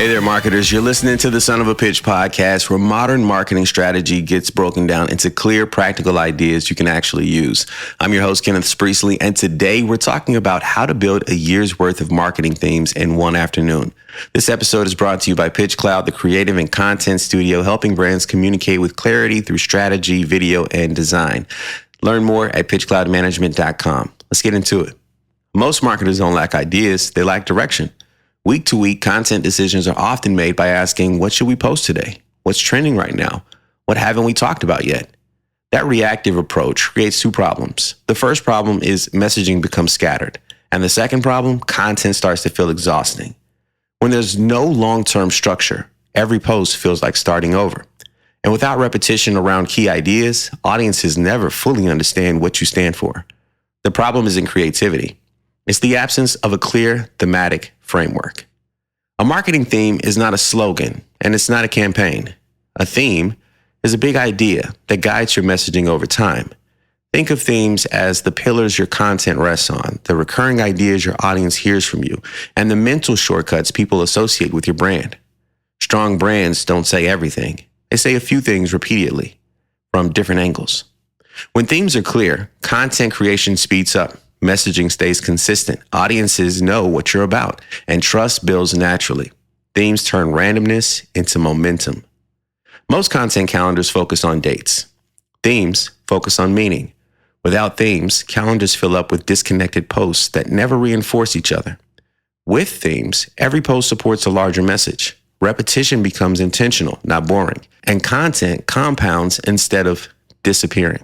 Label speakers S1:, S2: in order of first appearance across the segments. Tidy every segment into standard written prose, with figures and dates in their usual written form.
S1: Hey there, marketers. You're listening to the Son of a Pitch podcast, where modern marketing strategy gets broken down into clear, practical ideas you can actually use. I'm your host, Kenneth, and today we're talking about how to build a year's worth of marketing themes in one afternoon. This episode is brought to you by Pitch Cloud, the creative and content studio helping brands communicate with clarity through strategy, video, and design. Learn more at pitchcloudmanagement.com. Let's get into it. Most marketers don't lack ideas, they lack direction. Week to week, content decisions are often made by asking, what should we post today? What's trending right now? What haven't we talked about yet? That reactive approach creates two problems. The first problem is messaging becomes scattered. And the second problem, content starts to feel exhausting. When there's no long-term structure, every post feels like starting over. And without repetition around key ideas, audiences never fully understand what you stand for. The problem isn't creativity. It's the absence of a clear thematic framework. A marketing theme is not a slogan, and it's not a campaign. A theme is a big idea that guides your messaging over time. Think of themes as the pillars your content rests on, the recurring ideas your audience hears from you, and the mental shortcuts people associate with your brand. Strong brands don't say everything. They say a few things repeatedly from different angles. When themes are clear, content creation speeds up. Messaging stays consistent. Audiences know what you're about, and trust builds naturally. Themes turn randomness into momentum. Most content calendars focus on dates. Themes focus on meaning. Without themes, calendars fill up with disconnected posts that never reinforce each other. With themes, every post supports a larger message. Repetition becomes intentional, not boring, and content compounds instead of disappearing.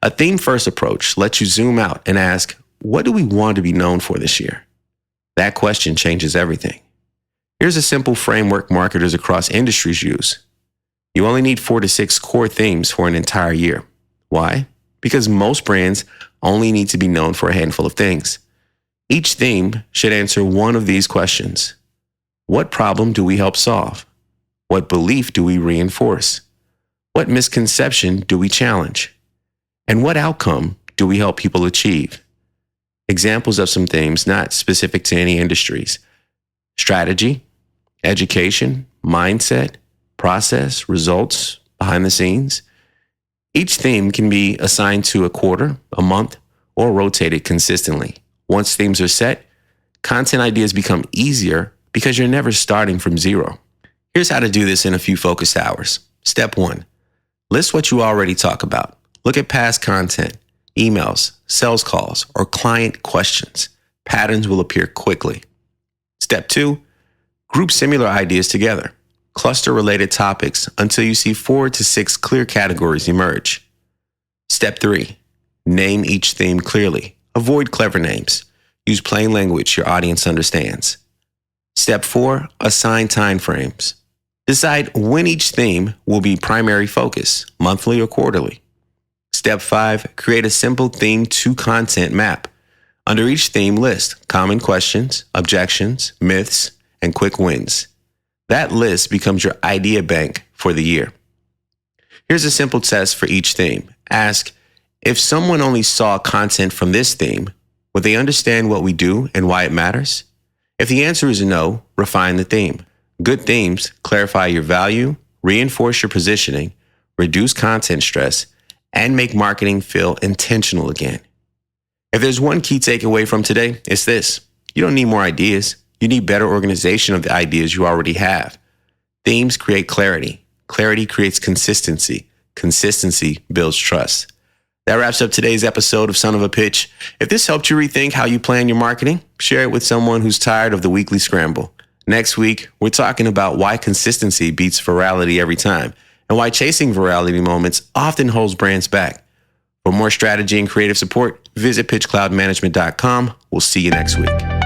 S1: A theme-first approach lets you zoom out and ask, what do we want to be known for this year? That question changes everything. Here's a simple framework marketers across industries use. You only need 4 to 6 core themes for an entire year. Why? Because most brands only need to be known for a handful of things. Each theme should answer one of these questions. What problem do we help solve? What belief do we reinforce? What misconception do we challenge? And what outcome do we help people achieve? Examples of some themes not specific to any industries: strategy, education, mindset, process, results, behind the scenes. Each theme can be assigned to a quarter, a month, or rotated consistently. Once themes are set, content ideas become easier because you're never starting from zero. Here's how to do this in a few focused hours. Step 1, list what you already talk about. Look at past content, emails, sales calls, or client questions. Patterns will appear quickly. Step 2, group similar ideas together. Cluster related topics until you see 4 to 6 clear categories emerge. Step 3, name each theme clearly. Avoid clever names. Use plain language your audience understands. Step 4, assign time frames. Decide when each theme will be primary focus, monthly or quarterly. Step 5, create a simple theme to content map. Under each theme, list common questions, objections, myths, and quick wins. That list becomes your idea bank for the year. Here's a simple test for each theme. Ask, if someone only saw content from this theme, would they understand what we do and why it matters? If the answer is no, refine the theme. Good themes clarify your value, reinforce your positioning, reduce content stress, and make marketing feel intentional again. If there's one key takeaway from today, it's this: you don't need more ideas. You need better organization of the ideas you already have. Themes create clarity. Clarity creates consistency. Consistency builds trust. That wraps up today's episode of Son of a Pitch. If this helped you rethink how you plan your marketing, share it with someone who's tired of the weekly scramble. Next week, we're talking about why consistency beats virality every time, and why chasing virality moments often holds brands back. For more strategy and creative support, visit pitchcloudmanagement.com. We'll see you next week.